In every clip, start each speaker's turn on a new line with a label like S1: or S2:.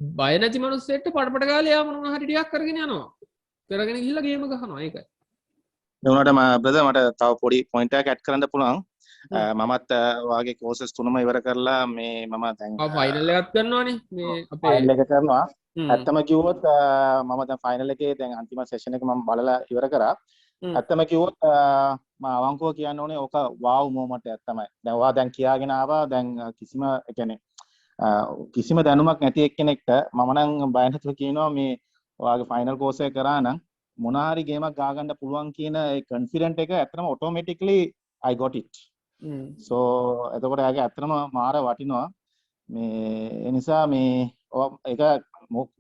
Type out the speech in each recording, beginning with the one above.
S1: බය නැති මනුස්සයෙක්ට පඩපඩ ගාලා යා මොනවා හරි ටිකක් කරගෙන යනවා. කරගෙන ගිහිල්ලා ගේම ගහනවා ඒකයි.
S2: ඒ වුණාට බ්‍රදර් මට තව පොඩි පොයින්ට් එකක් ඇඩ් කරන්න පුළුවන්. මමත් වාගේ කෝසස් තුනම ඉවර කරලා මේ මම දැන්
S1: ෆයිනල් එකක් කරනවානේ මේ අපේ
S2: ෆයිනල් එක කරනවා. ඇත්තම කිව්වොත් මම දැන් ෆයිනල් එකේ දැන් අන්තිම සෙෂන් එක මම බලලා ඉවර කරා. ඇත්තම කිව්වොත් මම අවංකව කියන්න ඕනේ ඕක වාව් මොමන්ට් එකක් තමයි. දැන් ඔයා දැන් කියාගෙන ආවා දැන් කිසිම ඒ කියන්නේ කිසිම දැනුමක් නැති එක්කෙනෙක්ට මම නම් බය නැතුව කියනවා මේ ඔයාගේ ෆයිනල් කෝස් එක කරා නම් මොනාරි ගේමක් ගා ගන්න පුළුවන් කියන ඒ කොන්ෆිඩන්ට් එක ඇත්තම automatically I got it. so එතකොට එයාගේ ඇත්තම මාර වටිනවා. මේ ඒ නිසා මේ ඒක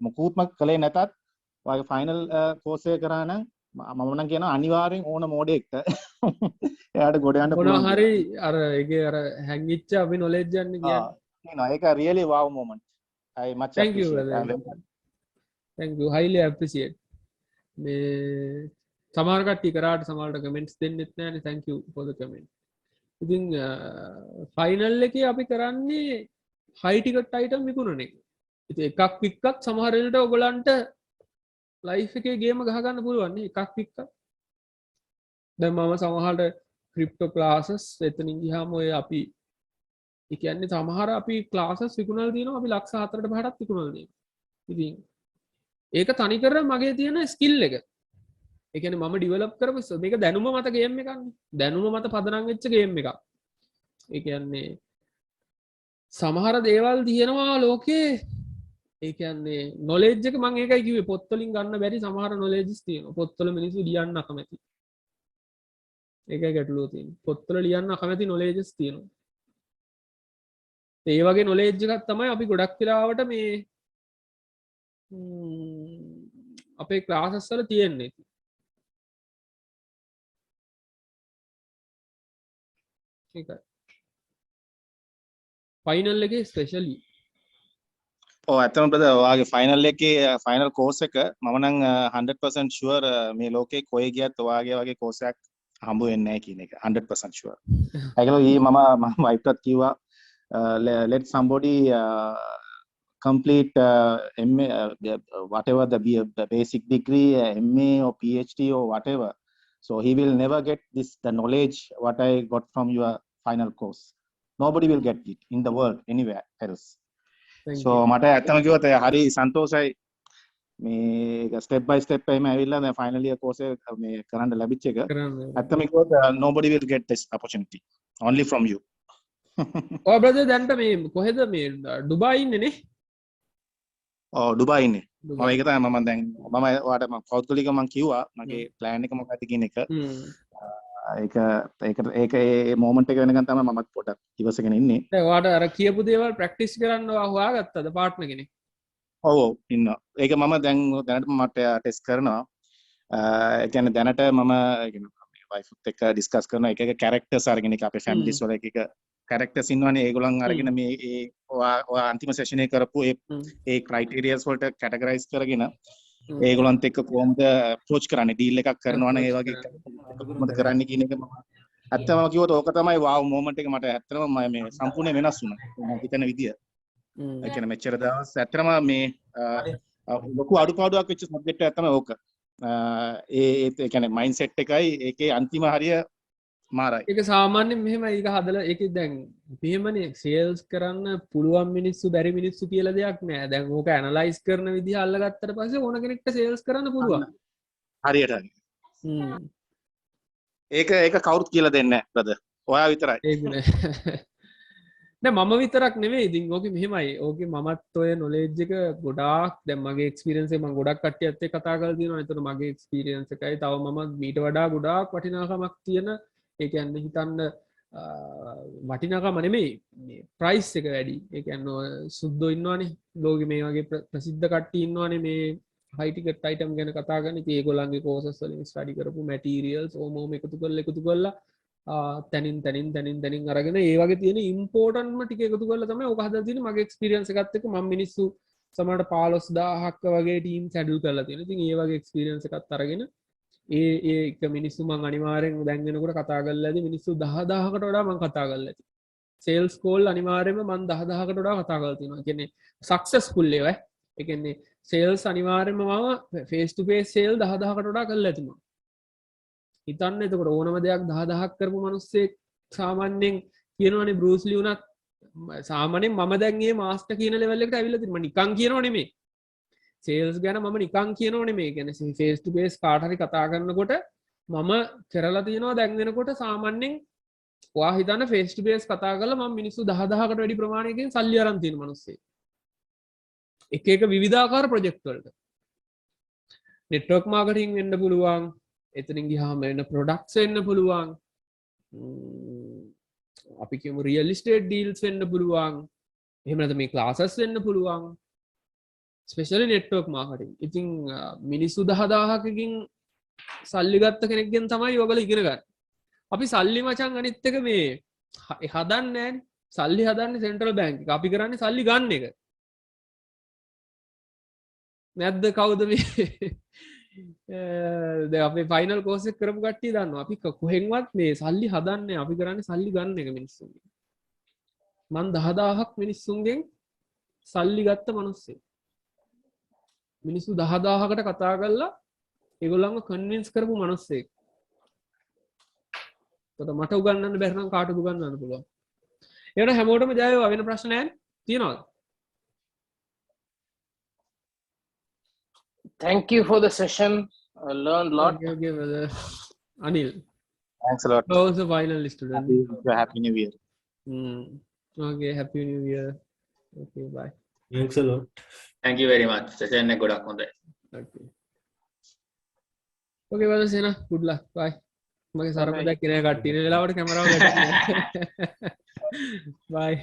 S2: මුකුත්ම කලේ නැතත් ඔයාගේ ෆයිනල් කෝස් එක කරා නම් මම නම් කියනවා අනිවාර්යෙන් ඕන මොඩෙක්ට එයාට ගොඩ යන්න පුළුවන්.
S1: මොනවා හරි අර ඒකේ අර හැංගිච්ච අපි නොලෙජ් යන්නේ කියන්නේ.
S2: ඒක really wow moment. I much
S1: thank you
S2: appreciate.
S1: brother. thank you highly appreciate. මේ සමහර කට්ටිය කරාට සමහරට කමෙන්ට්ස් දෙන්නෙත් නැහැනේ. thank you for the comment. ඉතින් ෆයිනල් එකේ අපි කරන්නේ high ticket item විකුණන එක. ඉතින් එකක් පික්කක් සමහර වෙලට ඔයගලන්ට ලයිෆ් එකේ ගේම ගහ ගන්න පුළුවන් නේ එකක් පික්කක්. දැන් මම සමහරට ක්‍රිප්ටෝ ක්ලාසස් එතනින් ගියාම ඔය අපි ඒ කියන්නේ සමහර අපි ක්ලාසස් විකුණලා තියෙනවා අපි ලක්ෂ 4ට 5ටත් විකුණලා තියෙනවා. ඉතින් ඒක තනිකර මගේ තියෙන ස්කිල් එක. ඒ කියන්නේ මම ඩෙවලොප් කරපු මේක දැනුම මත ගේම් එකක් නේ. දැනුම මත පදනම් වෙච්ච ගේම් එකක්. ඒ කියන්නේ සමහර දේවල් තියෙනවා ලෝකේ ඒ කියන්නේ නොලෙජ් එක මම ඒකයි කිව්වේ පොත් වලින් ගන්න බැරි සමහර නොලෙජ්ස් තියෙනවා. පොත් වල මිනිස්සු ලියන්න අකමැති. ඒකයි ගැටලුව තියෙන්නේ. පොත් වල ලියන්න අකමැති නොලෙජ්ස් තියෙනවා. ඒ වගේ නොලෙජ් එකක් තමයි අපි ගොඩක් වෙලාවට මේ අපේ ක්ලාසස් වල තියෙන්නේ. ඒකයි. ෆයිනල් එකේ ස්පෙෂලි
S2: ඇත්තම බ්‍රදර් ඔයාගේ ෆයිනල් එකේ ෆයිනල් කෝස් එක මම නම් 100% ෂුවර් මේ ලෝකේ කොයි ගියත් ඔයාගේ වගේ කෝස් එකක් හම්බ වෙන්නේ නැහැ කියන එක 100% ෂුවර්. ඒකලෝ මම වයිෆ්ටත් කිව්වා let somebody complete MA whatever the basic degree MA or PhD or whatever, so he will never get the knowledge what I got from your final course. Nobody will get it in the world anywhere else. So මට ඇත්තම කිව්වොත් හරි සන්තෝෂයි මේ step by step එහෙම ඇවිල්ලා දැන් final year course එක මේ කරන්න ලැබිච්ච එක. ඇත්තම කිව්වොත් nobody will get this opportunity only from you.
S1: ඔය බ්‍රදර් දැන්ට මේ කොහෙද මේ ඩුබායි ඉන්නේ නේ?
S2: ඔව් ඩුබායි ඉන්නේ. මම ඒක තමයි මම දැන් මම ඔයාලට මම පෞද්ගලිකව මම කිව්වා මගේ plan එක මොකක්ද කියන එක. ඒක ඒ මොමන්ට් එක වෙනකන් තමයි මමත් පොඩක් ඉවසගෙන ඉන්නේ.
S1: දැන් ඔයාලට අර කියපු දේවල් ප්‍රැක්ටිස් කරන්න හොයාගත්තද පාර්ට්නර් කෙනෙක්?
S2: ඔව් ඉන්නවා. ඒක මම දැනට මට ටෙස්ට් කරනවා. ඒ කියන්නේ දැනට මම වයිෆ්ත් එක්ක ඩිස්කස් කරනවා එක කැරක්ටර්ස් අරගෙන එක අපේ ෆැමිලිස් වල එක කැරක්ටර්ස් ඉන්නවනේ ඒගොල්ලන් අරගෙන මේ ඔයා අන්තිම සෙෂන් එක කරපු ඒ ක්‍රයිටීරියාස් වලට කැටගරයිස් කරගෙන ඒගොල්ලන්ත් එක්ක කොහොමද අප්‍රෝච් කරන්නේ ඩීල් එකක් කරනවා නම් ඒ වගේ කොහොමද කරන්නේ කියන එක මම ඇත්තම කිව්වොත් ඕක තමයි වාව් මොමන්ට් එක මට ඇත්තම මේ සම්පූර්ණ වෙනස් වුණා මම හිතන විදිය. ඒ කියන්නේ මෙච්චර දවස් ඇත්තම මේ ලොකු අඩුපාඩුවක් වෙච්ච සබ්ජෙක්ට් එක තමයි ඕක. ඒ කියන්නේ මයින්ඩ්සෙට් එකයි ඒකේ අන්තිම හරිය මාරයි.
S1: ඒක සාමාන්‍යයෙන් මෙහෙම ඒක හදලා ඒක දැන් මෙහෙමනේ සේල්ස් කරන්න පුළුවන් මිනිස්සු බැරි මිනිස්සු කියලා දෙයක් නෑ. දැන් ඕක ඇනලයිස් කරන විදිහ අල්ලගත්තට පස්සේ ඕන කෙනෙක්ට සේල්ස් කරන්න පුළුවන්.
S2: හරියට හරි. ඒක කවුරුත් කියලා දෙන්නේ නෑ බ්‍රදර්. ඔයා විතරයි.
S1: ඒක නෑ. නෑ මම විතරක් නෙවෙයි. ඉතින් ඕකේ මෙහෙමයි. ඕකේ මමත් ඔය නොලෙජ් එක ගොඩාක් දැන් මගේ එක්ස්පීරියන්ස් එක මම ගොඩක් කට්ටියත් එක්ක කතා කරලා තියෙනවා. ඒතර මගේ එක්ස්පීරියන්ස් එකයි තව මම මීට වඩා ගොඩාක් වටිනාකමක් තියෙන ඒ කියන්නේ හිතන්න වටිනාකම නෙමෙයි මේ ප්‍රයිස් එක වැඩි. ඒ කියන්නේ සුද්දෝ ඉන්නවනේ ලෝකෙ මේ වගේ ප්‍රසිද්ධ කට්ටිය ඉන්නවනේ මේ high ticket item ගැන කතා කරන. ඉතින් ඒගොල්ලන්ගේ courses වලින් study කරපු materials ඕමෝම එකතු කරලා තැනින් අරගෙන ඒ වගේ තියෙන ඉම්පෝර්ටන්ට්ම ටික එකතු කරලා තමයි ඔක හදලා තියෙන්නේ. මගේ එක්ස්පීරියන්ස් එකත් එක්ක මම මිනිස්සු සමහරට 15000ක් වගේ ටීම්ස් හැඩල් කරලා තියෙනවා. ඉතින් ඒ වගේ එක්ස්පීරියන්ස් එකත් අරගෙන ඒක මිනිස්සු මං අනිවාර්යෙන් දැන් වෙනකොට කතා කරලා ඇති මිනිස්සු 10000කට වඩා මං කතා කරලා ඇති. සේල්ස් කෝල් අනිවාර්යයෙන්ම මං 10000කට වඩා කතා කරලා තියෙනවා. කියන්නේ සක්සස්ෆුල් ඒවා. ඒ කියන්නේ සේල්ස් අනිවාර්යයෙන්ම මම ෆේස් ටු ෆේස් සේල් 10000කට වඩා කරලා ඇතිමා. හිතන්න එතකොට ඕනම දෙයක් 10000ක් කරපු මිනිස්සෙක් සාමාන්‍යයෙන් කියනවනේ බෲස්ලි උනත් සාමාන්‍යයෙන් මම දැන් මේ මාස්ටර් කියන ලෙවල් එකට ඇවිල්ලා තියෙනවා. නිකන් කියනව නෙමෙයි. සේල්ස් ගැන මම නිකන් කියනව නෙමෙයි. කියන්නේ ෆේස් ටු ෆේස් කාට හරි කතා කරනකොට මම කරලා තියෙනවා දැන් වෙනකොට සාමාන්‍යයෙන් ඔයා හිතන්න ෆේස් ටු ෆේස් කතා කරලා මම මිනිස්සු 10000කට වැඩි ප්‍රමාණයකින් සල්ලි අරන් තියෙන මිනිස්සෙක්. එක එක විවිධාකාර ප්‍රොජෙක්ට් වලට. නෙට්වර්ක් මාකටිං වෙන්න පුළුවන්. එතනින් ගියාම වෙන ප්‍රොඩක්ට්ස් වෙන්න පුළුවන්. අපි කියමු රියල් ඉස්ටේට් ඩීල්ස් වෙන්න පුළුවන්. එහෙම නැත්නම් මේ ක්ලාසස් වෙන්න පුළුවන්. Specially network marketing. ඉතින් මිනිස්සු 10000කින් සල්ලි ගත්ත කෙනෙක්ගෙන් තමයි ඔයගොල්ලෝ ඉගෙන ගන්න. අපි සල්ලි මචං අනිත් එක මේ හදන්නේ නැහැනේ. සල්ලි හදන්නේ සෙන්ට්‍රල් බැංක් එක. අපි කරන්නේ සල්ලි ගන්න එක. නැද්ද කවුද මේ දැන් අපේ ෆයිනල් කෝස් එක කරපු කට්ටිය දන්නවා. අපි කොහෙන්වත් මේ සල්ලි හදන්නේ අපි කරන්නේ සල්ලි ගන්න එක මිනිස්සුන්ගෙන්. මං 10000ක් මිනිස්සුන්ගෙන් සල්ලි ගත්ත මිනිස්සෙක්. මිනිස්සු 10000කට කතා කරලා ඒගොල්ලන්ව කන්වින්ස් කරපු මිනිස්සෙක්. ඒකට මට උගන්වන්න බැරි නම් කාටද උගන්වන්න පුළුවන්. ඒකට හැමෝටම ජය වේවා. වෙන ප්‍රශ්න නැහැ තියනවද?
S3: Thank you for the session. I learned a lot.
S1: Okay, brother. Anil.
S2: Thanks a lot.
S1: How was the final student?
S2: Happy New Year.
S1: Okay, happy new year. Okay, bye.
S4: Thanks a lot.
S5: Thank you very much. Session එක ගොඩක් හොඳයි.
S1: Okay. Okay, brother Sena. Good luck. Bye. මගේ සරම දැක්කේ නෑ කට්ටිය. වෙලාවට කැමරාව ගැටුනේ. Bye.